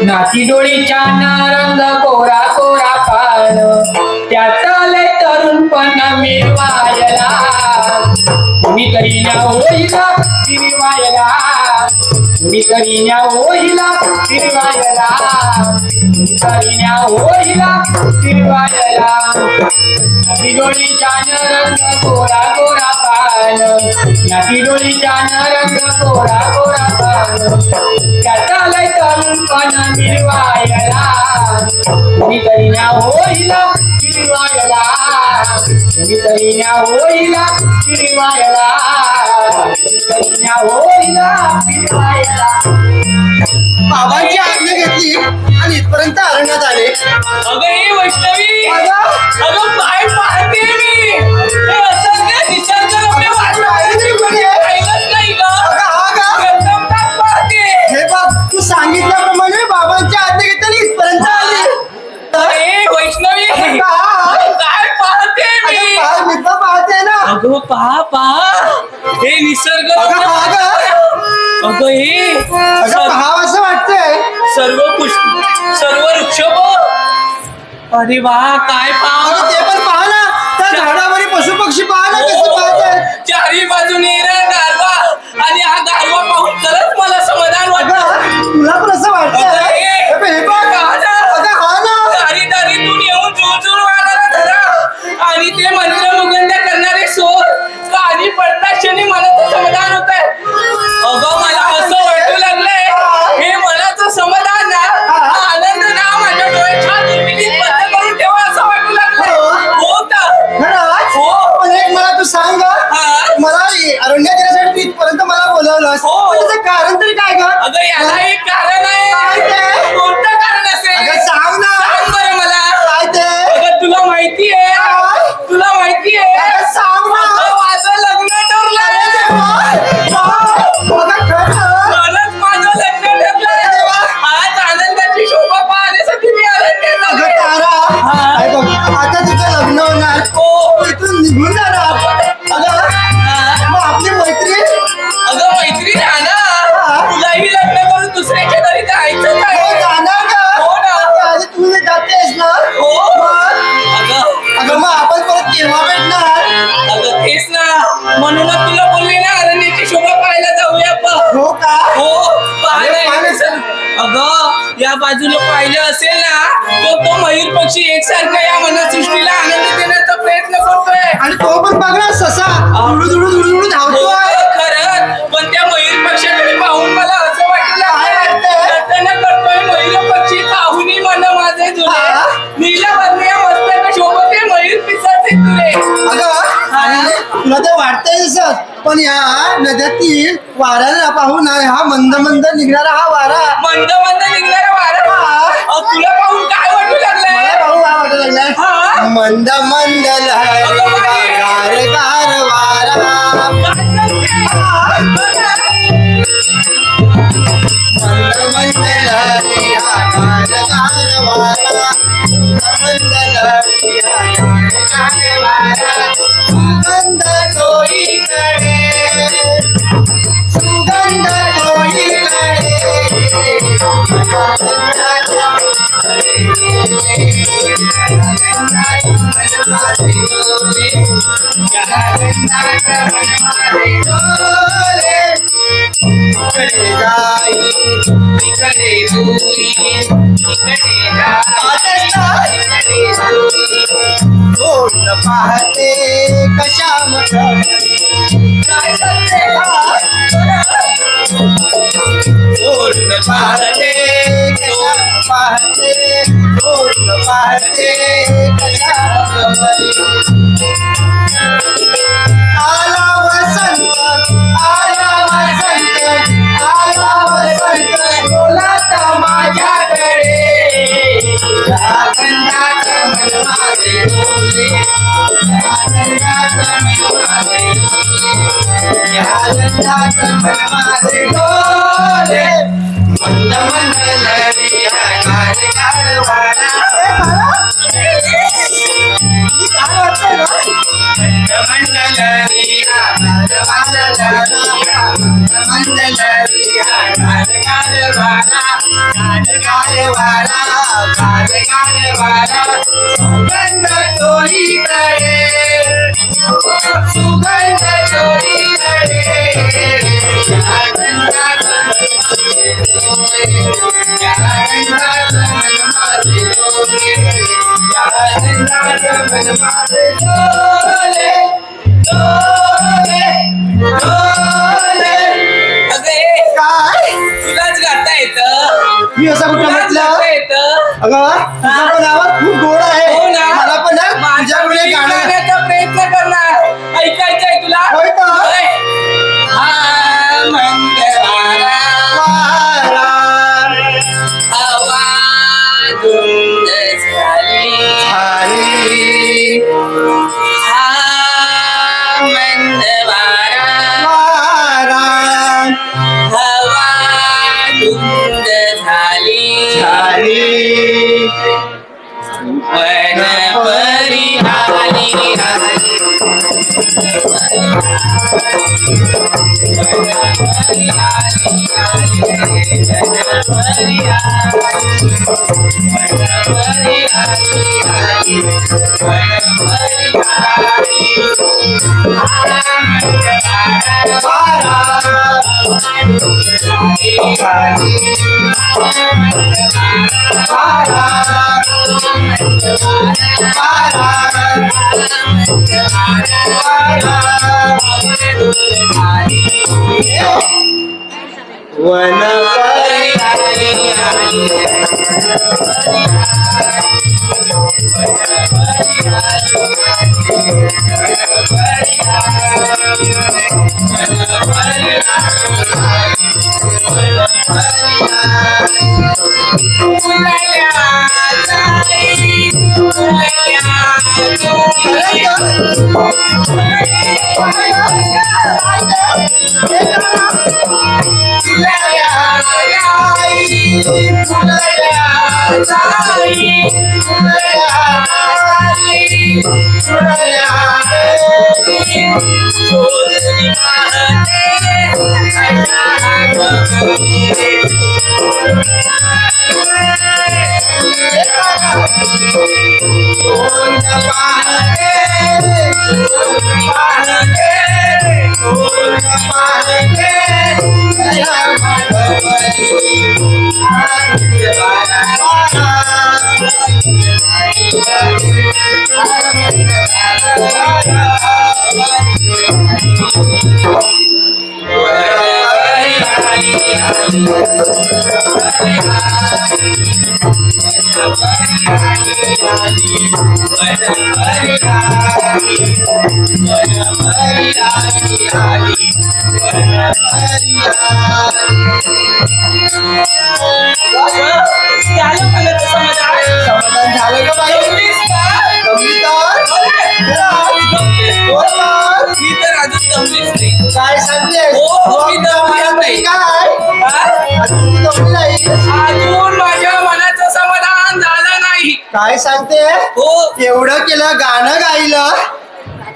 नाची डोळीच्या रंग कोरा कोरा पान त्याचा लय तरुणपण मिळवायला कुणीतरी न्या होईला फिरवायला कुणीतरी न्या होईला फिरवायला कुणीतरी न्या होईला फिरवायला नाची डोळीच्या रंग कोरा कोरा पान नाची डोळीच्या रंग कोरा कोरा पान त्याचा लय तरुणपण मिळवायला कुणीतरी न्या होईला फिरवायला कुणीतरी न्या होईला फिरवायला कुणीतरी न्या होईला फिरवायला. बाबांची आज्ञा घेतली आणि इथपर्यंत अरण्यात आले. अगं हे वैष्णवी अगं काय पाहते मी हे असंख्य निसर्गरम्य वातावरणाची म्हणजे पाहिलंच नाही गं एकदम ताप पाहते. हे बघ तू सांगितल्याप्रमाणे बाबांची आज्ञा घेतली आणि इथपर्यंत आली. हे वैष्णवी काय पाहते मी मी तर पाहते ना. अगं पहा हे निसर्ग अगं हे पहावं असं वाटतंय. सर्व पुष्प सर्व वृक्ष अरे वा काय अगं ते पण पहा ना, त्या झाडावरील पशु पक्षी पहा ना कसे पाहतात. चारी बाजूने गारवा आणि हा गारवा पाहून खरंच मला समाधान वाटतं. तुला पण असं वाटतंय. हे बघ दारीतून येऊन जुळजुळ वाढायला धरा आणि ते मंत्रमुग्ध करणारे सोर कानी पडता क्षणी मनाचं समाधान होत आहे. अगं मला असं वाटू लागलंय हे मनाचं समाधान ना हा आनंद ना माझ्या डोळ्याच्या दुर्बिणीत बंद करून ठेवा असं वाटू लागलंय. हो तर हो पण एक मला तू सांग, मला अरण्यात येण्यासाठी तू इथपर्यंत मला बोलवलंस. त्याचं कारण तरी काय ग? अगं याला एक कारण आहे. कोणतं कारण असेल अगं सांग ना. सांग बरं मला काय ते? अगं तुला माहितीये सांग ना. अगं, माझं लग्न ठरलंय. खरंच माझं लग्न ठरलंय. आज आनंदाची शोभा पाहण्यासाठी मी अरण्यात अगं आलोय. तारा, हे बघ, आता तुझं लग्न होणार. इथून निघून जाणार. मग आपली मैत्री मैत्रीण आहे ना तुलाही लग्न करून दुसऱ्याच्या घरी जायचं काय जाणार का? हो ना. आधी तू जातेस ना. हो मग अगं मग आपण परत केव्हा भेटणार? अगं तेच ना म्हणूनच तुला बोलले ना अरण्याची शोभा पाहायला जाऊया आपण. हो का? हो पाहायला. अगं या बाजूला पाहिलं असेल ना तो मयूर पक्षी एकसारखा या मनसृष्टीला आनंद देण्याचा प्रयत्न करतोय. आणि तो पण बघ ना ससा दुडू धावतोय. खरंच पण त्या मयूर पक्षाकडे पाहून मला असं वाटलं करतोय मयूर पक्षी पाहुनी मन माझे जुले नीला वर्णीय मस्तक शोभते मयूर पिसाचे तुले. तुला ते वाटतंय तसं, पण या नद्यातील वाऱ्याला पाहून हा मंद मंद निघणारा हा वारा मंद निघणारा वारा तुला पाहून काय वाटू लागलाय? पाहून काय वाटू लागलाय? मंद मंद लहरी गार गार वारा. मंद मंद लहरी गार गार वारा. मंद लहरी गार गार वारा. सुगंध डोईकडे सुगंध डोईकडे इकडे जाई इकडे दूरी इकडे सोड पाहते कशा मठ काय करते सोड पाहते कशा पाहते सोड पाहते कशा आला वसंत आला वसंत आला वसंत बोलात माझ्याकडे आनंदात मन माझे बोलले आनंदात मन माझे आनंदात मन माझे डोले मंद मंद लहरिया गार गार वारा. मंद लहरिया गार गार वारा. गार गार वारा सुगंध चोहीकडे सुगंध चोहीकडे या गंधात या गंधात मन माझे डोले या गंधात मन माझे डोले डोले डोले. अगे काय तुलाच गाता येतं मी असं कुठं तुलाच म्हटलं गाता येतं. अगं तुझा पण आवाज खूप गोड आहे हो ना. मला पण ना माझ्या तुझ्याकडे गाणं गाण्याचा प्रयत्न करणार ऐकायचंय तुला होय का? होय. हा मंद वारा वारा हवा धुंद झाली झाली हा मंद वारा वारा हवा धुंद झाली झाली वन परी आली वन समाधान झालं का बाई? जमली तर? मी तर अजून जमलीच नाही. काय सांगते हो, मी दमली नाही. काय हा? अजून तू जमली नाही? अजून माझ्या मनाचं समाधान झालं नाही. काय सांगते हो एवढं केलं गाणं गायलं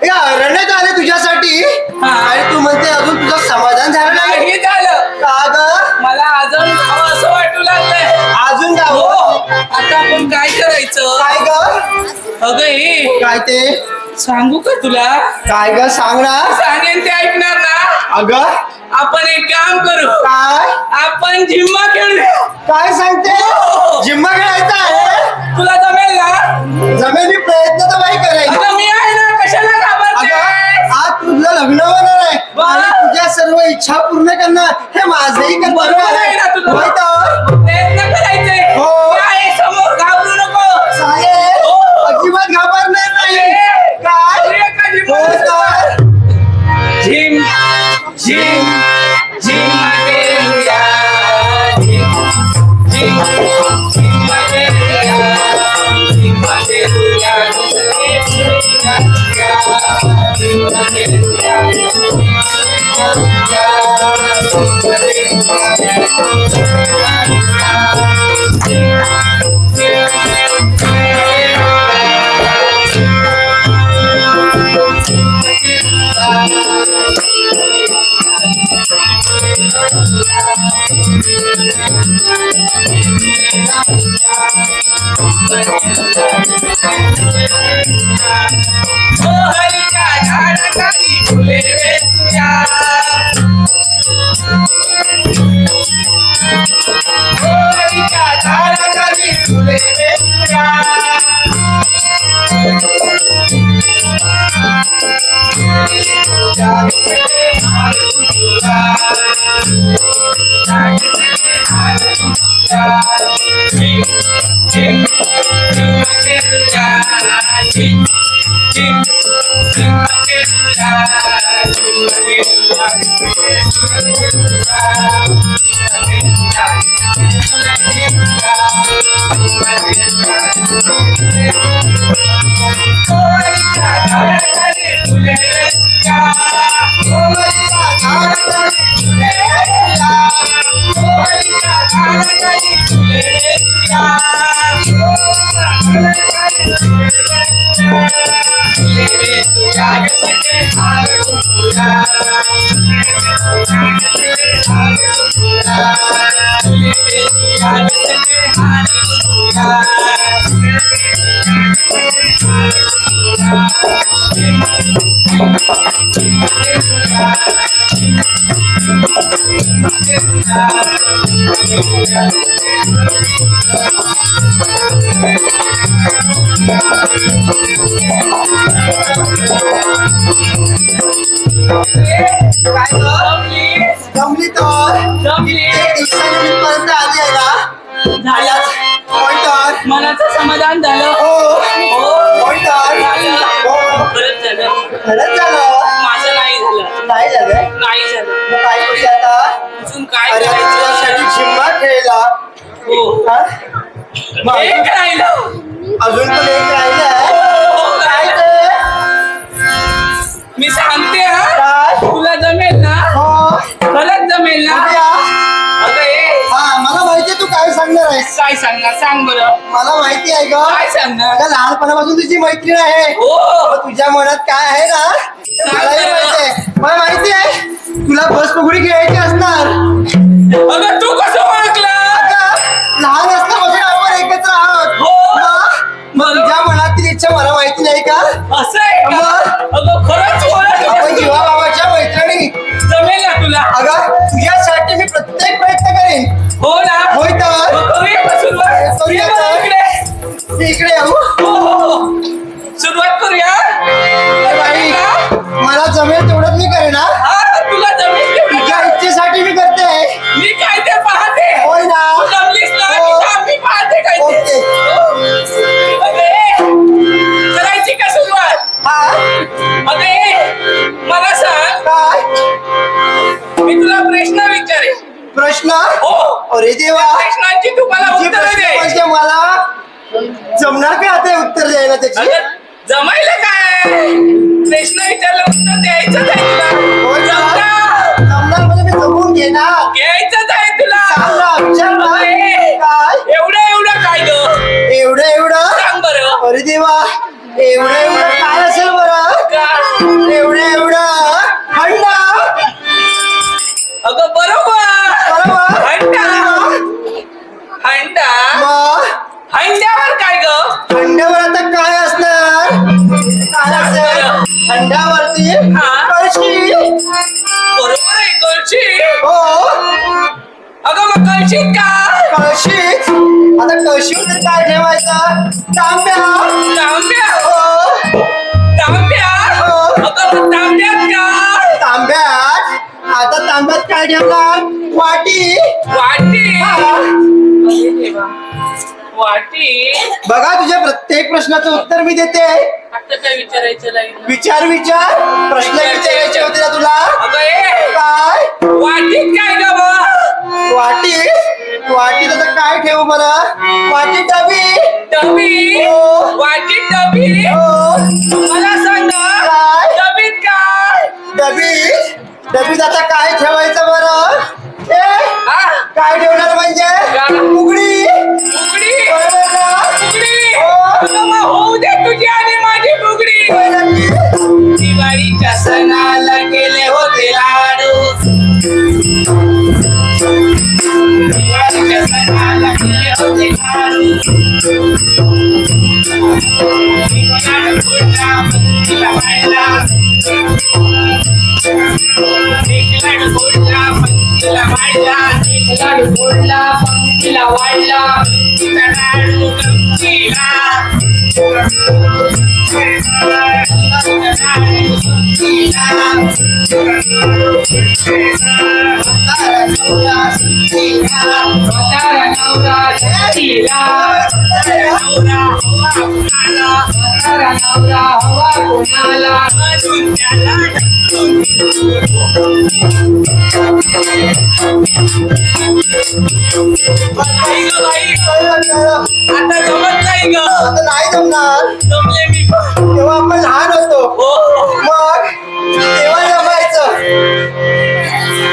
रडण्यात आले तुझ्यासाठी हा. आणि तू म्हणते अजून तुझं समाधान झालं नाही नाही झालं. का ग मला अजून गावं असं वाटू लागलंय. अजून हो गाव आता आपण काय करायचं काय ग अगं हे काय ते सांगू का तुला काय ग सांग ना सांगेन ते ऐकणार ना. अग आपण एक काम करू काय आपण जिम्मा खेळूया. काय सांगते हो. जिम्मा खेळायचा आहे तुला जमेल ना. जमेली प्रयत्न तर बाई करायचा आता मी आहे ना कशाला घाबरते. अगं आज तुझं लग्न होणार आहे वा. आणि तुझ्या सर्व इच्छा पूर्ण करणं हे माझंही कर्तव्य बरोबर आहे ना तुझं. होय तर? प्रयत्न करायचे. हो. मी आहे समोर घाबरू नको. चालेल हो. अजिबात घाबरणार नाही काय करूया का जिम्मा? हो तर. झिम झिम झिम मातेया झिम झिम झिम मातेया झिम मातेया झिम मातेया हरीच्या झाडाखाली फुले वेचूया. हरीच्या झाडाखाली फुले वेचूया. जमली तर एक दिवसाने इथपर्यंत आली आहे ना झालं होय तर मनाचं समाधान झालं. हो होय तर झालं. हो खरंच झालं. खरंच झालं माझं नाही झालं. नाही झालं नाही झालं. मग काय करूया आता अजून काय अरे तुझ्यासाठी करायचं? झिम्मा खेळला हो हा? मग एक राहिलं. अजून पण एक राहिलंय हो, काय राहिलं. ते मी सांगते हा काय तुला जमेल ना हो खरंच जमेल ना. बघूया. अगं ए, हा मला माहितीये तू काय सांगणार आहेस काय सांगणार सांग बरं. मला माहिती आहे ग काय सांगणार. अगं, लहानपणापासून तुझी मैत्रीण आहे हो तुझ्या मनात काय आहे ना ते मलाही माहिती आहे मला माहिती आहे तुला बस पगडी खेळायची असणार अगं तू कसं ओळखलं. अगं, लहान असल्यापासून आपण एकत्र आहोत हो. मग तुझ्या मनातील इच्छा मला माहिती नाही का असं आहे का. मग? अगं खरंच आपण ओळखलं. जीवाभावाच्या मैत्रिणी जमेल ना तुला. अगं तुझ्यासाठी मी प्रत्येक प्रयत्न करेन हो ना. होय तर मग करूया का सुरुवात. करूया ये बरं तर. इकडे. मी इकडे येऊ हो हो हो सुरुवात करूया. तर बाई मला जमेल तेवढंच मी करेन हा हा तुला जमेल तेवढं तुझ्या कर. इच्छेसाठी मी करते मी काय ते पाहते. होय ना तू जमलीस ना हो. की आम्ही पाहते काय ते. ओके. हो. अगे करायची का सुरुवात. हा अगे मला सांग काय मी तुला प्रश्न विचारेन. प्रश्न हो अरे देवा प्रश्नांची तू मला तुझे उत्तर प्रश्न दे. म्हणजे मला जमणार का आता हे उत्तर द्यायला त्याची अगं, जमायला काय प्रश्न विचारलं उत्तर द्यायचंच आहे तुला. होय का? जमणार. जमणार म्हणजे मी जमून घेणार घ्यायचंच आहे तुला. सांग ना, विचार ना. अरे, काय एवढं काय ग एवढं एवढं सांग बरं. अरे देवा एवढं एवढं काय असेल बरं का? एवढं एवढं हंडा अगं बरोबर. बरोबर हंडा हंडा मग हंड्यावर काय ग. हंड्यावर आता काय असणार काय असेल हंड्यावरती हा. कळशी बरोबर आहे कळशी. हो अगं मग कळशीत का. कळशीच आता कळशीवर काय ठेवायचं तांब्या तांब्या. हो तांब्या. हो. अगं मग तांब्यात का. तांब्यात आता तांब्यात काय ठेवणार वाटी वाटी. हा. अरे देवा. वाटी. बघा तुझ्या प्रत्येक प्रश्नाचं उत्तर मी देते आता काय विचारायचं लागलं. विचार विचार प्रश्न विचारायचे होते ना तुला अगं ए काय वाटीत काय ग मग. वाटीत आता काय ठेवू बरं वाटी डबी डबी. हो. वाटीत डबी. हो मला सांग ना काय डबीत काय. डबीत आता काय ठेवायचं बरं हा काय ठेवणार म्हणजे काय? उघडी फुगडी. बरोबर ना? फुगडी. हो. अगं मग होऊ दे तुझी आणि माझी फुगडी. होय नक्की. दिवाळीच्या सणाला केले होते लाडू दिवाळीच्या सणाला गेले होते घालून. लाडू फोडला पंक्तीला वाढला. एक लाडू फोडला पंक्तीला वाढला. एक लाडू फोडला पंक्तीला वाढला. तिचा लाडू गमतीला. आता जमत नाही ग. आता नाही जमणार. जमले मी पण. तेव्हा आपण लहान होतो. हो मग तेव्हा जमायचं.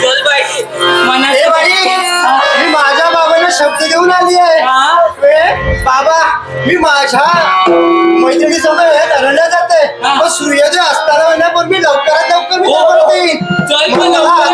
चल बाई ए मनात बाई, मी माझ्या बाबांना शब्द देऊन आली आहे. बाबा, मी माझ्या मैत्रिणीसमोर धरल्या जाते. हा. मग सूर्योदय असताना म्हणा, पण मी लवकरात लवकर मी हो. जवळ येईन. चल मग मग मला लवकर.